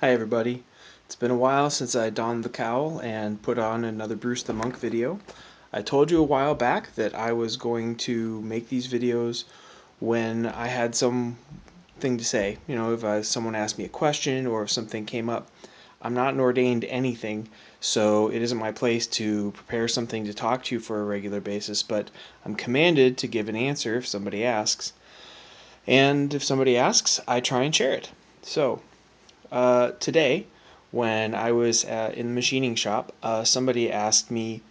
Hi everybody. It's been a while since I donned the cowl and put on another Bruce the Monk video. I told you a while back that I was going to make these videos when I had something to say. You know, if someone asked me a question or if something came up. I'm not an ordained anything, so it isn't my place to prepare something to talk to you for a regular basis, but I'm commanded to give an answer if somebody asks. And if somebody asks, I try and share it. So, today, when I was in the machining shop, somebody asked me,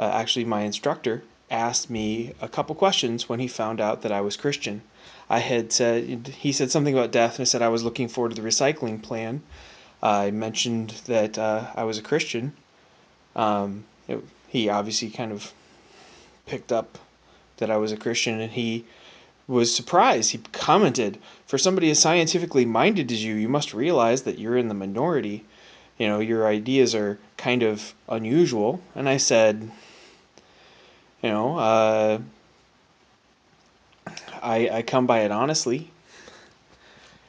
actually my instructor asked me a couple questions when he found out that I was Christian. He said something about death, and I said I was looking forward to the recycling plan. I mentioned that I was a Christian. He obviously kind of picked up that I was a Christian, and he was surprised. He commented, "For somebody as scientifically minded as you must realize that you're in the minority. You know, your ideas are kind of unusual." And I said, you know, I come by it honestly.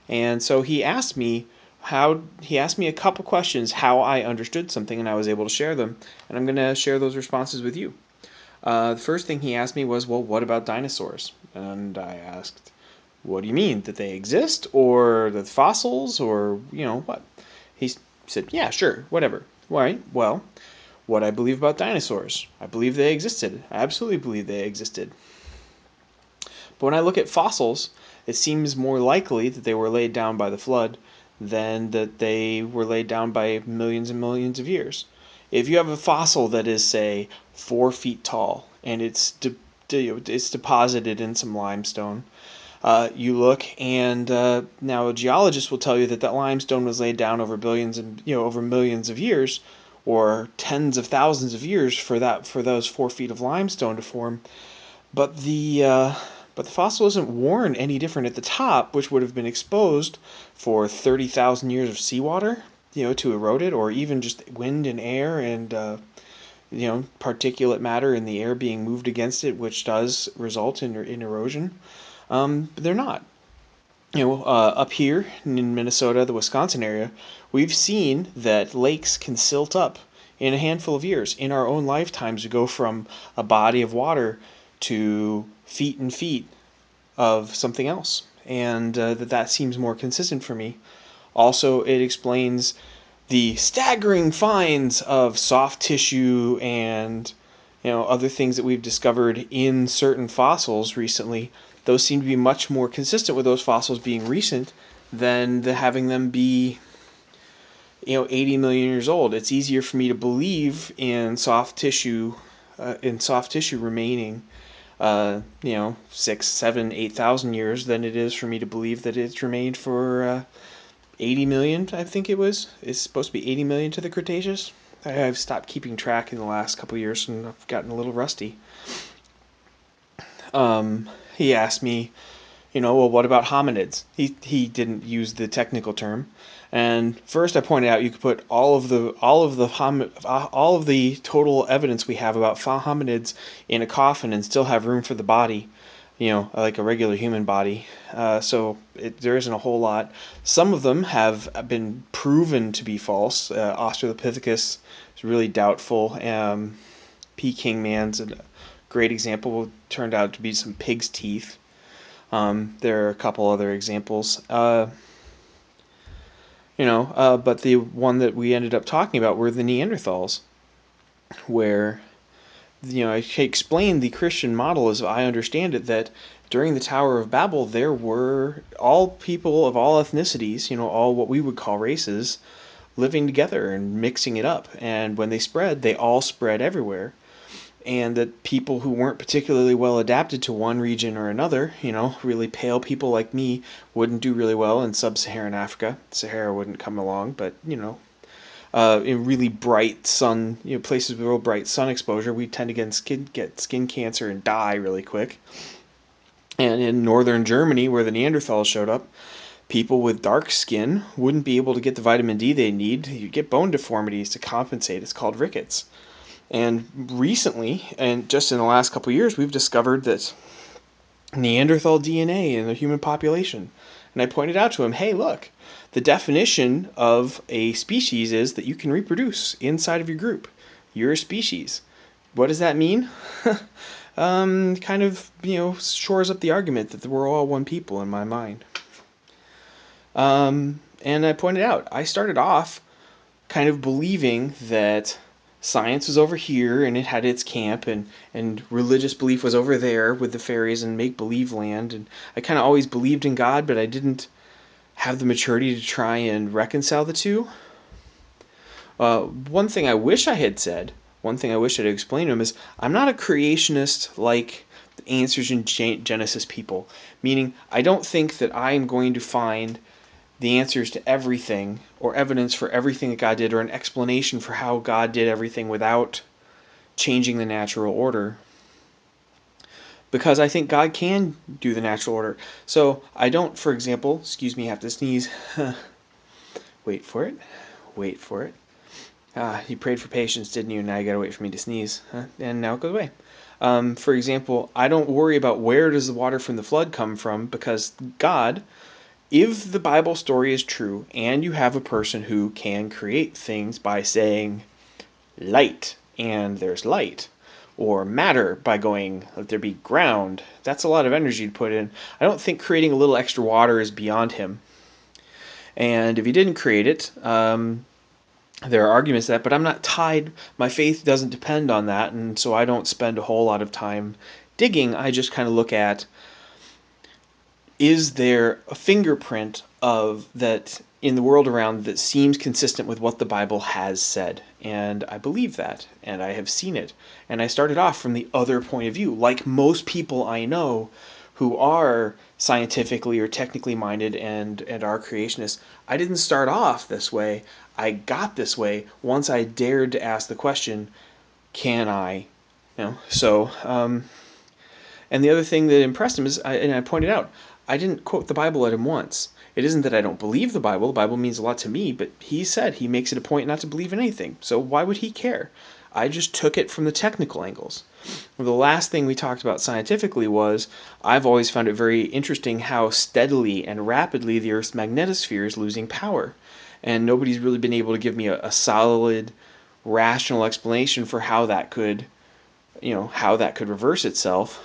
And so he asked me a couple questions how I understood something, and I was able to share them. And I'm going to share those responses with you. The first thing he asked me was, well, what about dinosaurs? And I asked, what do you mean? That they exist? Or the fossils? Or, what? He said, yeah, sure, whatever. All right, well, what I believe about dinosaurs. I believe they existed. I absolutely believe they existed. But when I look at fossils, it seems more likely that they were laid down by the flood than that they were laid down by millions and millions of years. If you have a fossil that is, say, 4 feet tall and it's deposited in some limestone, you look and now a geologist will tell you that that limestone was laid down over billions and over millions of years, or tens of thousands of years for those 4 feet of limestone to form. But the fossil isn't worn any different at the top, which would have been exposed for 30,000 years of seawater, to erode it, or even just wind and air and particulate matter in the air being moved against it, which does result in erosion. But they're not. Up here in Minnesota, the Wisconsin area, we've seen that lakes can silt up in a handful of years. In our own lifetimes, we go from a body of water to feet and feet of something else, and that seems more consistent for me. Also, it explains the staggering finds of soft tissue and other things that we've discovered in certain fossils recently. Those seem to be much more consistent with those fossils being recent than having them be 80 million years old. It's easier for me to believe in soft tissue remaining 6, 7, 8,000 years than it is for me to believe that it's remained for 80 million, I think it was. It's supposed to be 80 million to the Cretaceous. I've stopped keeping track in the last couple of years and I've gotten a little rusty. He asked me, well, what about hominids? He didn't use the technical term. And first, I pointed out you could put all of the total evidence we have about hominids in a coffin and still have room for the body, like a regular human body. So there isn't a whole lot. Some of them have been proven to be false. Australopithecus is really doubtful. Peking man's a great example. Turned out to be some pig's teeth. There are a couple other examples. But the one that we ended up talking about were the Neanderthals, where, I explained the Christian model as I understand it, that during the Tower of Babel, there were all people of all ethnicities, all what we would call races, living together and mixing it up. And when they spread, they all spread everywhere. And that people who weren't particularly well adapted to one region or another, really pale people like me, wouldn't do really well in sub-Saharan Africa. Sahara wouldn't come along, but, in really bright sun, places with real bright sun exposure, we tend to get skin cancer and die really quick. And in northern Germany, where the Neanderthals showed up, people with dark skin wouldn't be able to get the vitamin D they need. You get bone deformities to compensate. It's called rickets. And recently, and just in the last couple of years, we've discovered that Neanderthal DNA in the human population. And I pointed out to him, hey, look, the definition of a species is that you can reproduce inside of your group. You're a species. What does that mean? Kind of, shores up the argument that we're all one people in my mind. And I pointed out, I started off kind of believing that science was over here and it had its camp, and religious belief was over there with the fairies and make-believe land. And I kind of always believed in God, but I didn't have the maturity to try and reconcile the two. One thing I wish I had said, one thing I wish I had explained to him is, I'm not a creationist like the Answers in Genesis people. Meaning, I don't think that I am going to find the answers to everything, or evidence for everything that God did, or an explanation for how God did everything without changing the natural order. Because I think God can do the natural order. So I don't, for example, excuse me, have to sneeze. Wait for it. Wait for it. You prayed for patience, didn't you? Now you gotta wait for me to sneeze. And now it goes away. For example, I don't worry about where does the water from the flood come from, because God, if the Bible story is true, and you have a person who can create things by saying light, and there's light, or matter by going, let there be ground, that's a lot of energy to put in. I don't think creating a little extra water is beyond him. And if he didn't create it, there are arguments to that, but I'm not tied. My faith doesn't depend on that, and so I don't spend a whole lot of time digging. I just kind of look at, is there a fingerprint of that in the world around that seems consistent with what the Bible has said? And I believe that, and I have seen it. And I started off from the other point of view, like most people I know who are scientifically or technically minded and are creationists. I didn't start off this way. I got this way once I dared to ask the question, can I? So, and the other thing that impressed him is, and I pointed out, I didn't quote the Bible at him once. It isn't that I don't believe the Bible. The Bible means a lot to me, but he said he makes it a point not to believe in anything. So why would he care? I just took it from the technical angles. The last thing we talked about scientifically was, I've always found it very interesting how steadily and rapidly the Earth's magnetosphere is losing power. And nobody's really been able to give me a solid, rational explanation for how that could, how that could reverse itself.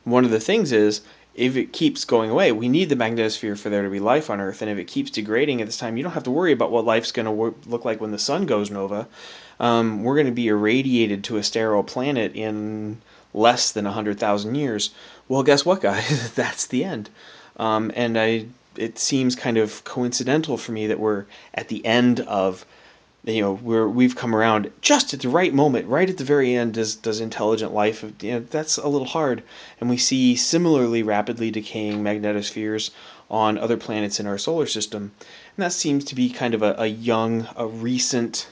One of the things is, if it keeps going away, we need the magnetosphere for there to be life on Earth, and if it keeps degrading at this time, you don't have to worry about what life's going to look like when the sun goes nova. We're going to be irradiated to a sterile planet in less than 100,000 years. Well, guess what, guys? That's the end. It seems kind of coincidental for me that we're at the end of, we've come around just at the right moment, right at the very end does intelligent life. That's a little hard. And we see similarly rapidly decaying magnetospheres on other planets in our solar system. And that seems to be kind of a recent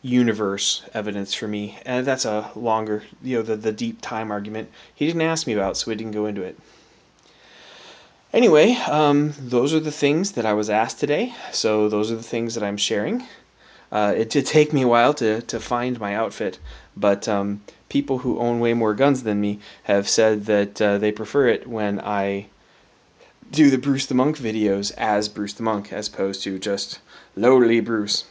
universe evidence for me. And that's a longer, the deep time argument he didn't ask me about, so we didn't go into it. Anyway, those are the things that I was asked today. So those are the things that I'm sharing. It did take me a while to find my outfit, but people who own way more guns than me have said that they prefer it when I do the Bruce the Monk videos as Bruce the Monk, as opposed to just lowly Bruce.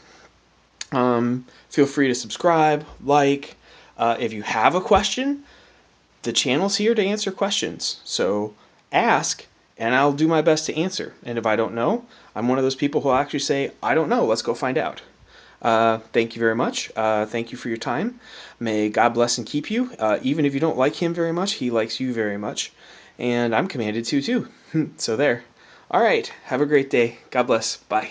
Feel free to subscribe, like. If you have a question, the channel's here to answer questions. So ask, and I'll do my best to answer. And if I don't know, I'm one of those people who will actually say, I don't know, let's go find out. Thank you very much. Thank you for your time. May God bless and keep you. Even if you don't like him very much, he likes you very much. And I'm commanded to too. So there. All right. Have a great day. God bless. Bye.